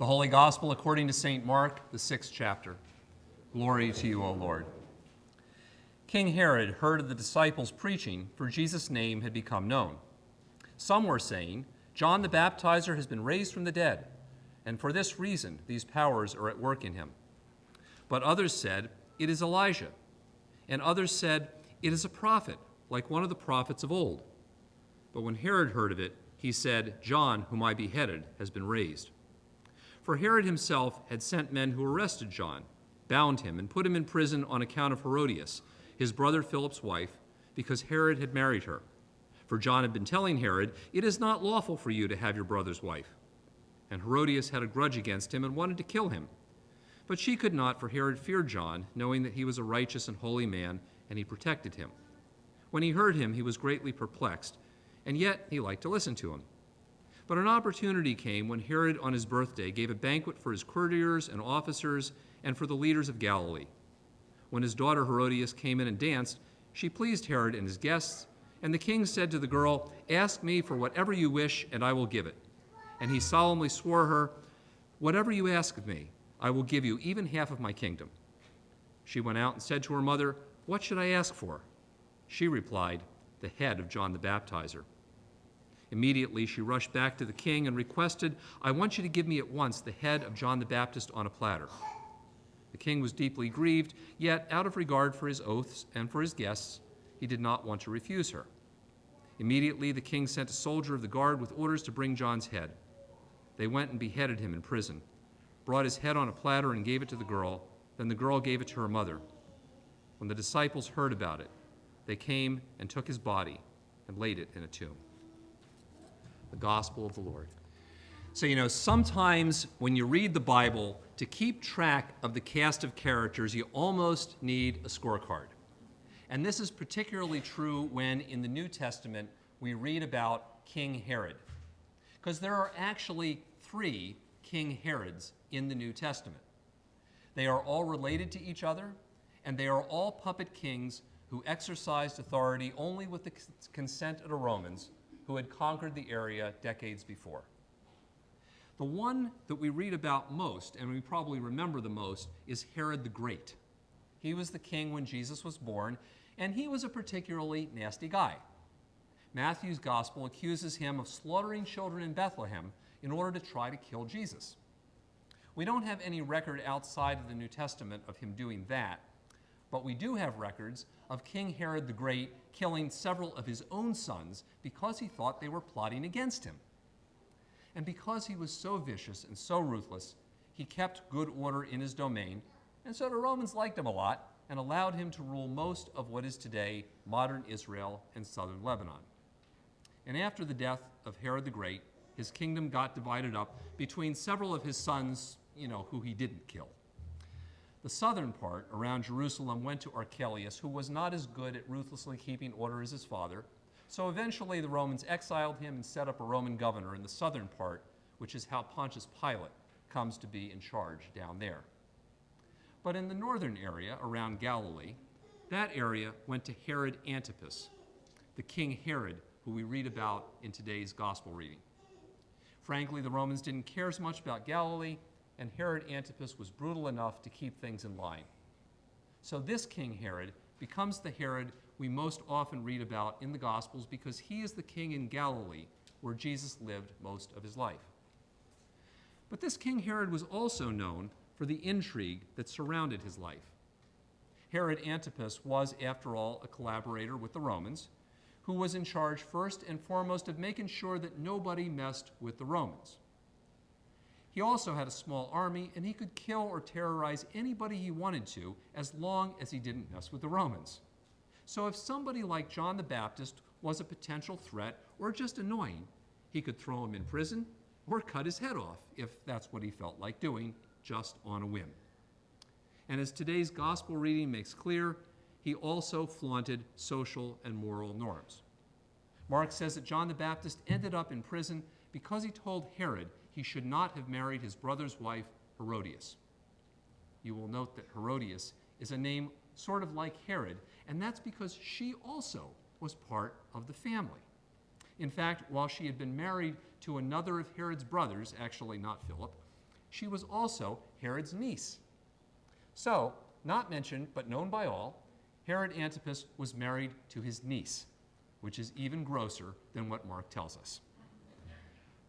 The Holy Gospel according to St. Mark, the 6th chapter. Glory to you, O Lord. King Herod heard of the disciples preaching, for Jesus' name had become known. Some were saying, John the Baptizer has been raised from the dead, and for this reason these powers are at work in him. But others said, it is Elijah. And others said, it is a prophet, like one of the prophets of old. But when Herod heard of it, he said, John, whom I beheaded, has been raised. For Herod himself had sent men who arrested John, bound him, and put him in prison on account of Herodias, his brother Philip's wife, because Herod had married her. For John had been telling Herod, it is not lawful for you to have your brother's wife. And Herodias had a grudge against him and wanted to kill him. But she could not, for Herod feared John, knowing that he was a righteous and holy man, and he protected him. When he heard him, he was greatly perplexed, and yet he liked to listen to him. But an opportunity came when Herod, on his birthday, gave a banquet for his courtiers and officers and for the leaders of Galilee. When his daughter Herodias came in and danced, she pleased Herod and his guests, and the king said to the girl, ask me for whatever you wish, and I will give it. And he solemnly swore her, whatever you ask of me, I will give you even half of my kingdom. She went out and said to her mother, what should I ask for? She replied, the head of John the Baptizer. Immediately she rushed back to the king and requested, I want you to give me at once the head of John the Baptist on a platter. The king was deeply grieved, yet out of regard for his oaths and for his guests, he did not want to refuse her. Immediately the king sent a soldier of the guard with orders to bring John's head. They went and beheaded him in prison, brought his head on a platter and gave it to the girl. Then the girl gave it to her mother. When the disciples heard about it, they came and took his body and laid it in a tomb. The Gospel of the Lord. So, sometimes when you read the Bible, to keep track of the cast of characters, you almost need a scorecard. And this is particularly true when in the New Testament we read about King Herod. Because there are actually 3 King Herods in the New Testament. They are all related to each other, and they are all puppet kings who exercised authority only with the consent of the Romans, who had conquered the area decades before. The one that we read about most, and we probably remember the most, is Herod the Great. He was the king when Jesus was born, and he was a particularly nasty guy. Matthew's gospel accuses him of slaughtering children in Bethlehem in order to try to kill Jesus. We don't have any record outside of the New Testament of him doing that, but we do have records of King Herod the Great killing several of his own sons because he thought they were plotting against him. And because he was so vicious and so ruthless, he kept good order in his domain, and so the Romans liked him a lot and allowed him to rule most of what is today modern Israel and southern Lebanon. And after the death of Herod the Great, his kingdom got divided up between several of his sons, who he didn't kill. The southern part, around Jerusalem, went to Archelaus, who was not as good at ruthlessly keeping order as his father. So eventually the Romans exiled him and set up a Roman governor in the southern part, which is how Pontius Pilate comes to be in charge down there. But in the northern area, around Galilee, that area went to Herod Antipas, the King Herod who we read about in today's gospel reading. Frankly, the Romans didn't care as much about Galilee, and Herod Antipas was brutal enough to keep things in line. So this King Herod becomes the Herod we most often read about in the Gospels because he is the king in Galilee where Jesus lived most of his life. But this King Herod was also known for the intrigue that surrounded his life. Herod Antipas was, after all, a collaborator with the Romans, who was in charge first and foremost of making sure that nobody messed with the Romans. He also had a small army, and he could kill or terrorize anybody he wanted to as long as he didn't mess with the Romans. So if somebody like John the Baptist was a potential threat or just annoying, he could throw him in prison or cut his head off if that's what he felt like doing, just on a whim. And as today's gospel reading makes clear, he also flaunted social and moral norms. Mark says that John the Baptist ended up in prison because he told Herod he should not have married his brother's wife, Herodias. You will note that Herodias is a name sort of like Herod, and that's because she also was part of the family. In fact, while she had been married to another of Herod's brothers, actually not Philip, she was also Herod's niece. So, not mentioned but known by all, Herod Antipas was married to his niece, which is even grosser than what Mark tells us.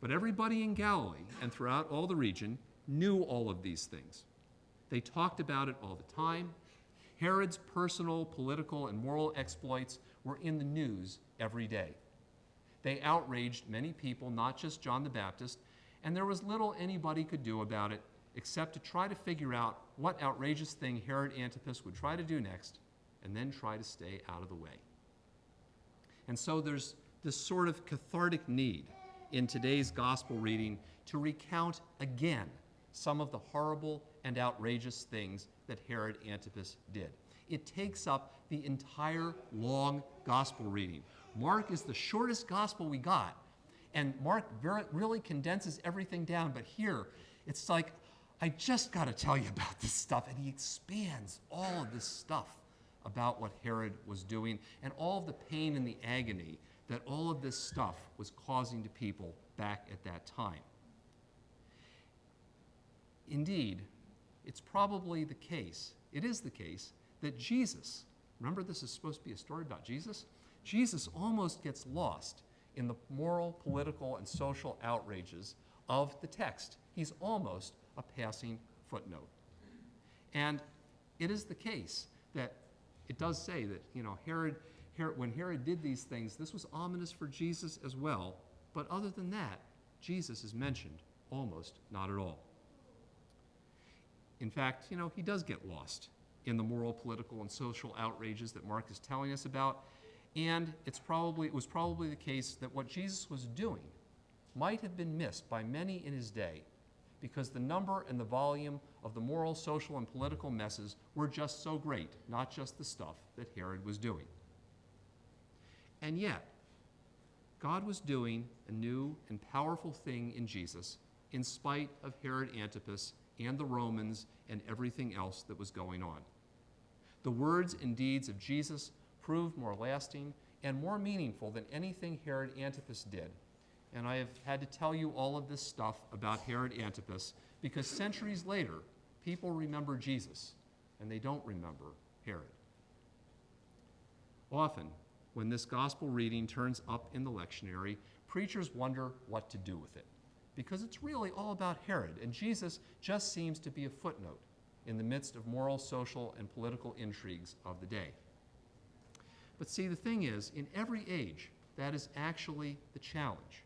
But everybody in Galilee and throughout all the region knew all of these things. They talked about it all the time. Herod's personal, political, and moral exploits were in the news every day. They outraged many people, not just John the Baptist, and there was little anybody could do about it except to try to figure out what outrageous thing Herod Antipas would try to do next and then try to stay out of the way. And so there's this sort of cathartic need in today's gospel reading to recount again some of the horrible and outrageous things that Herod Antipas did. It takes up the entire long gospel reading. Mark is the shortest gospel we got, and Mark really condenses everything down, but here it's like, I just got to tell you about this stuff, and he expands all of this stuff about what Herod was doing and all of the pain and the agony that all of this stuff was causing to people back at that time. Indeed, it's probably the case, it is the case, that Jesus, remember this is supposed to be a story about Jesus? Jesus almost gets lost in the moral, political, and social outrages of the text. He's almost a passing footnote. And it is the case that it does say that, Herod, when Herod did these things, this was ominous for Jesus as well. But other than that, Jesus is mentioned almost not at all. In fact, he does get lost in the moral, political, and social outrages that Mark is telling us about. And it was probably the case that what Jesus was doing might have been missed by many in his day because the number and the volume of the moral, social, and political messes were just so great, not just the stuff that Herod was doing. And yet, God was doing a new and powerful thing in Jesus in spite of Herod Antipas and the Romans and everything else that was going on. The words and deeds of Jesus proved more lasting and more meaningful than anything Herod Antipas did. And I have had to tell you all of this stuff about Herod Antipas because centuries later, people remember Jesus and they don't remember Herod. Often, when this gospel reading turns up in the lectionary, preachers wonder what to do with it because it's really all about Herod, and Jesus just seems to be a footnote in the midst of moral, social, and political intrigues of the day. But see, the thing is, in every age, that is actually the challenge.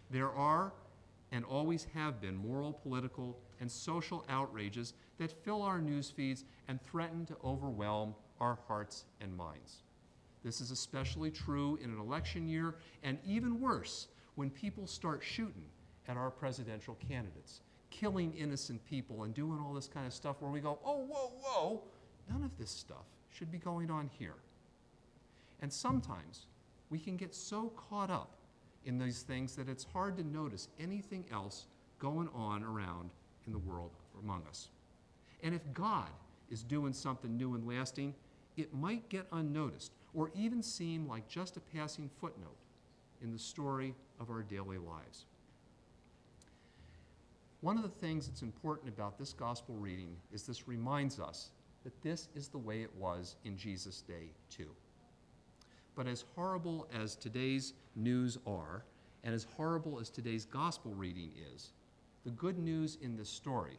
There are and always have been moral, political, and social outrages that fill our news feeds and threaten to overwhelm our hearts and minds. This is especially true in an election year, and even worse when people start shooting at our presidential candidates, killing innocent people and doing all this kind of stuff where we go, oh, whoa, whoa, none of this stuff should be going on here. And sometimes we can get so caught up in these things that it's hard to notice anything else going on around in the world among us. And if God is doing something new and lasting, it might get unnoticed or even seem like just a passing footnote in the story of our daily lives. One of the things that's important about this gospel reading is this reminds us that this is the way it was in Jesus' day too. But as horrible as today's news are, and as horrible as today's gospel reading is, the good news in this story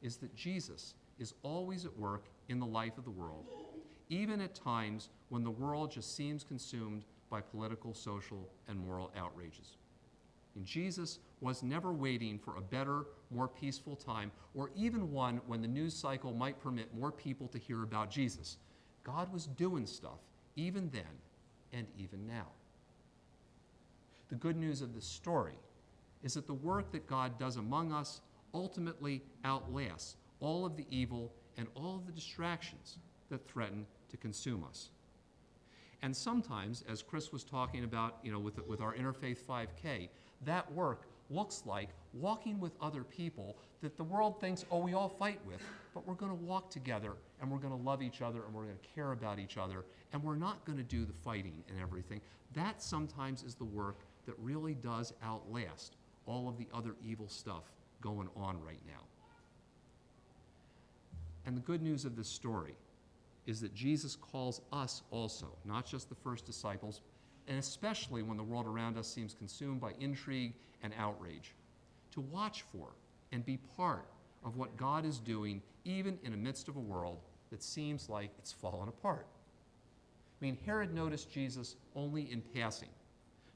is that Jesus is always at work in the life of the world, even at times when the world just seems consumed by political, social, and moral outrages. And Jesus was never waiting for a better, more peaceful time, or even one when the news cycle might permit more people to hear about Jesus. God was doing stuff even then and even now. The good news of this story is that the work that God does among us ultimately outlasts all of the evil and all of the distractions that threaten to consume us. And sometimes, as Chris was talking about, with our Interfaith 5K, that work looks like walking with other people that the world thinks, oh, we all fight with, but we're going to walk together and we're going to love each other and we're going to care about each other and we're not going to do the fighting and everything. That sometimes is the work that really does outlast all of the other evil stuff going on right now. And the good news of this story is that Jesus calls us also, not just the first disciples, and especially when the world around us seems consumed by intrigue and outrage, to watch for and be part of what God is doing, even in the midst of a world that seems like it's fallen apart. I mean, Herod noticed Jesus only in passing,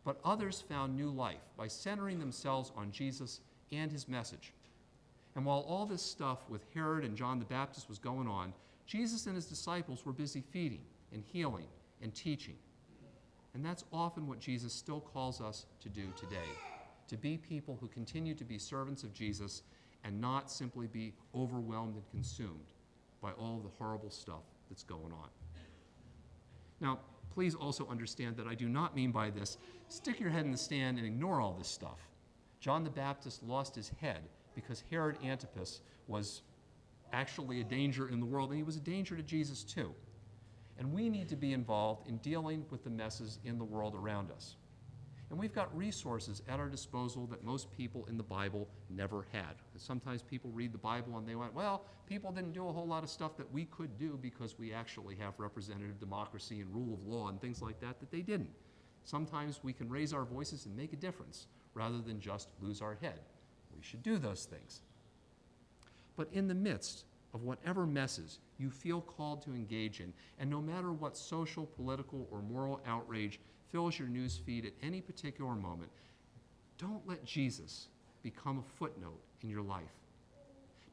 but others found new life by centering themselves on Jesus and his message. And while all this stuff with Herod and John the Baptist was going on, Jesus and his disciples were busy feeding and healing and teaching. And that's often what Jesus still calls us to do today, to be people who continue to be servants of Jesus and not simply be overwhelmed and consumed by all the horrible stuff that's going on. Now, please also understand that I do not mean by this, stick your head in the sand and ignore all this stuff. John the Baptist lost his head because Herod Antipas was actually a danger in the world, and he was a danger to Jesus too. And we need to be involved in dealing with the messes in the world around us. And we've got resources at our disposal that most people in the Bible never had. Sometimes people read the Bible and they went, well, people didn't do a whole lot of stuff that we could do because we actually have representative democracy and rule of law and things like that they didn't. Sometimes we can raise our voices and make a difference rather than just lose our head. We should do those things. But in the midst of whatever messes you feel called to engage in, and no matter what social, political, or moral outrage fills your news feed at any particular moment, don't let Jesus become a footnote in your life.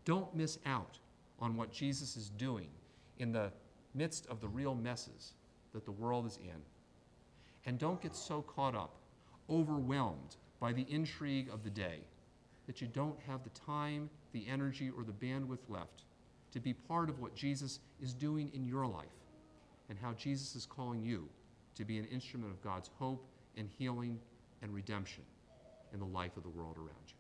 Don't miss out on what Jesus is doing in the midst of the real messes that the world is in. And don't get so caught up, overwhelmed by the intrigue of the day, that you don't have the time, the energy, or the bandwidth left to be part of what Jesus is doing in your life and how Jesus is calling you to be an instrument of God's hope and healing and redemption in the life of the world around you.